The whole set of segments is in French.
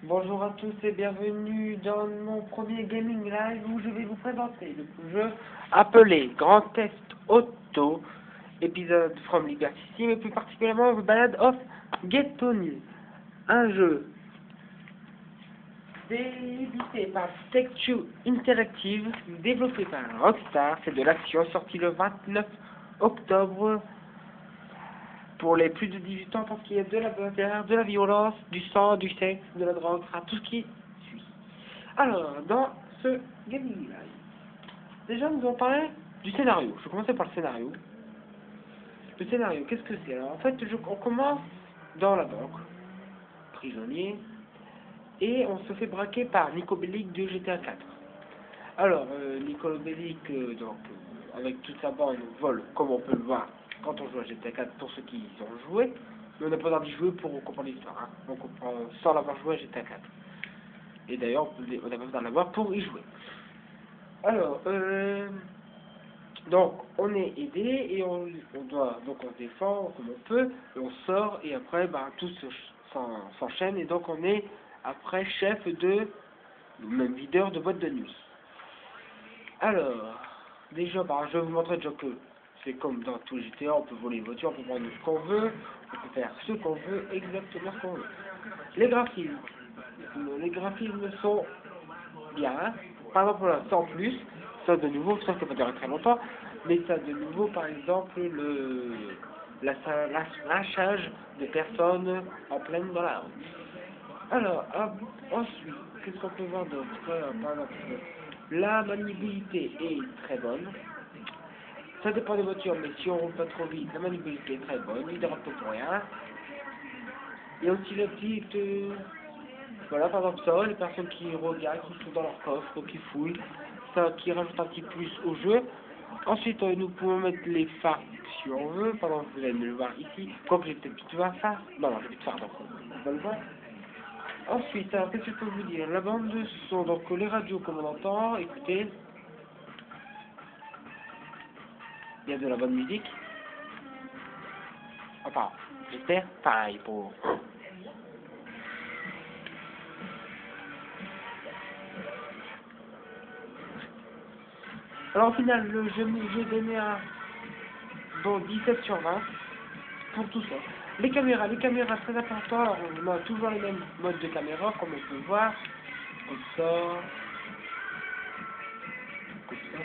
Bonjour à tous et bienvenue dans mon premier gaming live où je vais vous présenter le jeu appelé Grand Theft Auto, épisode from Liberty City, mais plus particulièrement The Ballad of Ghetto News, un jeu édité par Take-Two Interactive, développé par Rockstar. C'est de l'action, sorti le 29 octobre pour les plus de 18 ans, parce qu'il y a de la bagarre, de la violence, du sang, du sexe, de la drogue, enfin tout ce qui suit. Alors, dans ce gaming live, déjà nous allons parler du scénario. Je vais commencer par le scénario. Le scénario, qu'est-ce que c'est? Alors, en fait, on commence dans la banque, prisonnier, et on se fait braquer par Niko Bellic de GTA 4. Alors, Niko Bellic, avec toute sa bande, vole, comme on peut le voir quand on joue à GTA 4 pour ceux qui y ont joué, mais on n'a pas besoin d'y jouer pour comprendre l'histoire, hein. On comprend sans l'avoir joué à GTA 4. Et d'ailleurs, on n'a pas besoin de l'avoir pour y jouer. Alors, donc, on est aidé et on doit, donc on se défend comme on peut, et on sort, et après, tout s'enchaîne, et donc on est, après, chef de, ou même videur de boîte de nuit. Alors, déjà, je vais vous montrer déjà que c'est comme dans tous les GTA, on peut voler une voiture, on peut prendre ce qu'on veut, on peut faire ce qu'on veut, exactement ce qu'on veut. Les graphismes sont bien, hein. Par exemple, voilà, ça en plus, ça de nouveau, ça peut durer très longtemps, mais ça de nouveau, par exemple, lâchage de personnes en pleine dans la rue. Alors, ensuite, qu'est-ce qu'on peut voir d'autre? Par exemple, la maniabilité est très bonne. Ça dépend des voitures, mais si on roule pas trop vite, la maniabilité est très bonne, il dérape pas pour rien. Il y a aussi la petite... voilà, par exemple ça, les personnes qui regardent, qui sont dans leur coffre, qui fouillent, ça qui rajoute un petit plus au jeu. Ensuite, nous pouvons mettre les phares si on veut, par exemple, vous allez me le voir ici, quoique j'ai peut-être plus de phare. Non, j'ai plus de phare, donc on va le voir. Ensuite, alors qu'est-ce que je peux vous dire? La bande de son, donc les radios comme on entend, écoutez, il y a de la bonne musique. Enfin, j'espère, pareil pour... Alors au final, le jeu, j'ai donné un bon 17 sur 20 pour tout ça. Les caméras très important. Alors on a toujours les mêmes modes de caméra, comme on peut voir, comme ça, comme ça.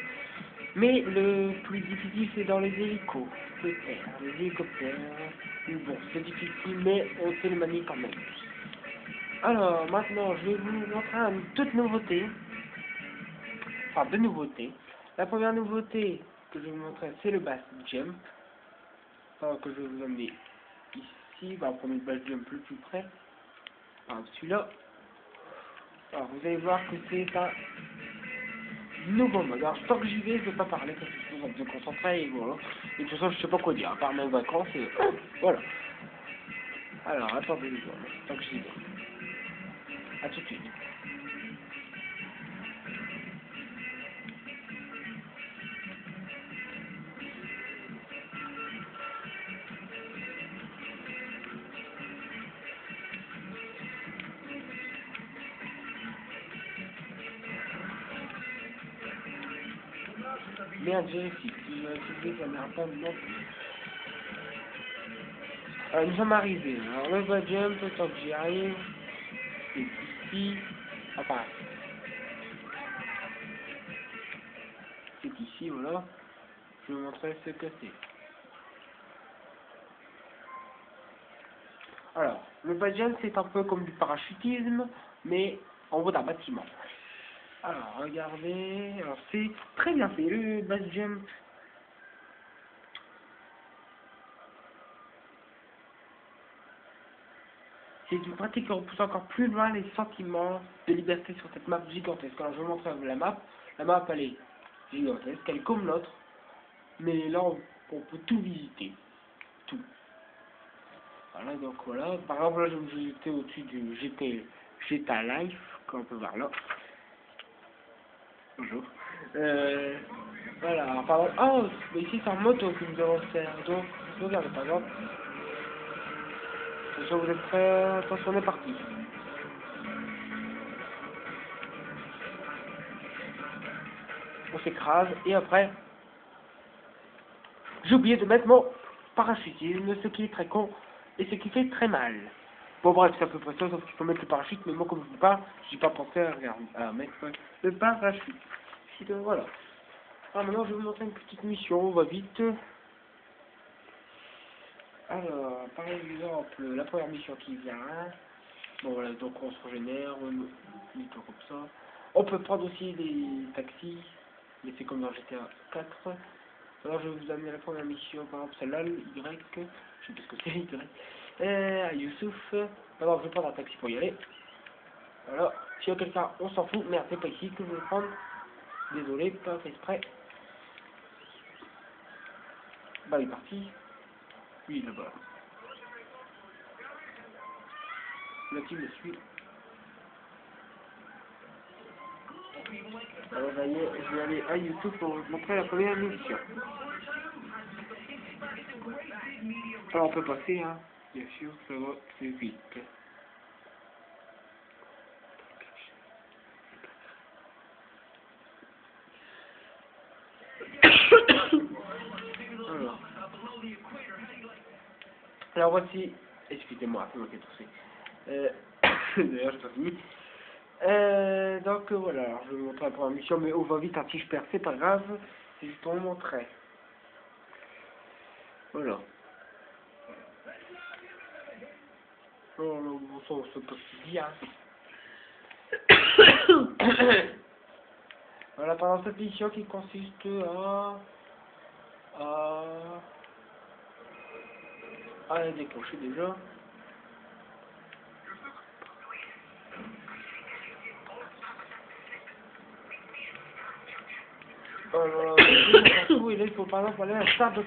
Mais le plus difficile c'est dans les hélicos, les hélicoptères. Bon, c'est difficile, mais on sait le manier quand même. Alors maintenant, je vais vous montrer une toute nouveauté, enfin deux nouveautés. La première nouveauté que je vais vous montrer, c'est le bass jump. Alors que je vais vous emmener ici, on va prendre le bass jump le plus près. Alors celui-là. Alors vous allez voir que c'est un nouveau mode. Alors tant que j'y vais, je ne vais pas parler parce que je suis me concentrer et voilà. Et de toute façon, je sais pas quoi dire, à part mes vacances et voilà. Alors attendez, tant que j'y vais. A tout de suite. Merde, vérifie. Si ça n'arrive pas non plus. Alors nous sommes arrivés. Alors le bas jump, tant que j'y arrive, c'est ici. Enfin, c'est ici, voilà. Je vais vous montrer ce que c'est. Alors, le bas jump, c'est un peu comme du parachutisme, mais en haut d'un bâtiment. Alors, regardez, alors c'est très bien fait, le base jump. C'est une pratique qui repousse encore plus loin les sentiments de liberté sur cette map gigantesque. Alors, je vais vous montrer la map. La map, elle est gigantesque, elle est comme l'autre, mais là, on peut tout visiter. Tout. Voilà, donc voilà. Par exemple, là, j'étais au-dessus du GTA Life, comme on peut voir là. Bonjour. Voilà, par exemple, oh, mais ici c'est en moto que nous allons faire, donc regardez par exemple, attention vous êtes prêts, attention on est parti. on s'écrase, et après, j'ai oublié de mettre mon parachutisme, ce qui est très con, et ce qui fait très mal. Bon bref, c'est à peu près ça, sauf qu'il faut mettre le parachute, mais moi comme je ne dis pas, j'ai pas pensé à mettre le parachute. Donc voilà. Alors maintenant je vais vous montrer une petite mission, on va vite. Alors, par exemple, la première mission qui vient, bon voilà, donc on se régénère, on met tout comme ça. On peut prendre aussi des taxis, mais c'est comme dans GTA 4. Alors je vais vous amener la première mission, par exemple celle-là, le Y, je sais pas ce que c'est, Y. À Youssouf. Alors je vais prendre un taxi pour y aller. Voilà, s'il y a quelqu'un, on s'en fout, merde, c'est pas ici que je vais le prendre. Désolé, pas fait exprès. Bah il est parti. Oui, là-bas. Là tu me suis. Alors je vais aller à YouTube pour vous montrer la première mission. Alors on peut passer, hein, bien sûr, ça va, c'est vite. Alors voici, excusez-moi, c'est moi qui ai toussé. D'ailleurs, j'ai pas fini. Donc voilà, alors, je vais vous montrer la première mission, mais on va vite, hein, si je perds, c'est pas grave, c'est juste pour vous montrer. Voilà. Oh, bon sang, c'est pas si bien. Voilà, pendant cette mission qui consiste à déclencher déjà. Alors, il faut par exemple aller à Starbucks.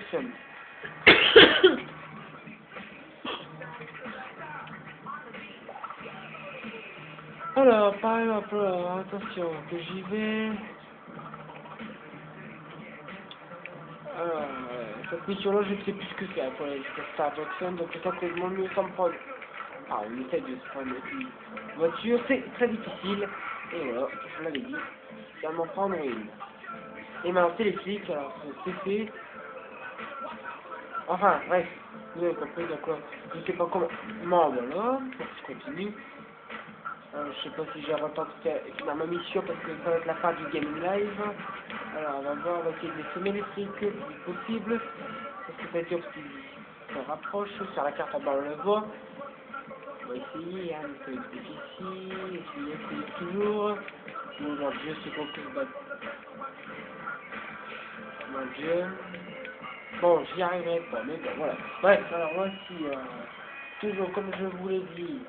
Alors, par exemple, attention, que j'y vais. Alors, cette mission-là, je ne sais plus ce que c'est pour aller jusqu'à Starbucks, donc c'est ça que je m'en mieux sans me prendre. Ah, on essaie de se prendre une voiture, c'est très difficile. Et voilà, je l'avais dit, ça m'en prendre une. Et maintenant, c'est les flics, alors c'est fait. Enfin, bref, vous avez compris, d'accord. Je sais pas comment, voilà, je continue. Je sais pas si j'ai retenu finir ma mission parce que ça va être la fin du gaming live. Alors on va voir, on va essayer de semer les flics le plus possible. Parce que ça dure qui se rapproche. Sur la carte en bas on le voit. On va essayer, hein, mais ça va être difficile. Essayer toujours. Mon dieu, c'est qu'on peut se battre. Mon dieu. Bon, j'y arriverai pas, mais bon, voilà. Bref, alors voici, toujours comme je vous l'ai dit.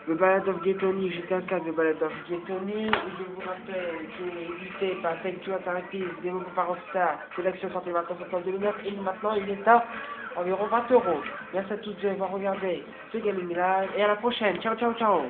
Le Ballad of Ghetto-Ni, j'étais un cas de Ballad of Ghetto-Ni, je vous rappelle que édité par Take-Two Interactive, développé par Rockstar, sélection sortie le 24 septembre 2009, et maintenant il est à environ 20 €. Merci à tous d'avoir regardé ce Gaming Live, et à la prochaine, ciao ciao ciao.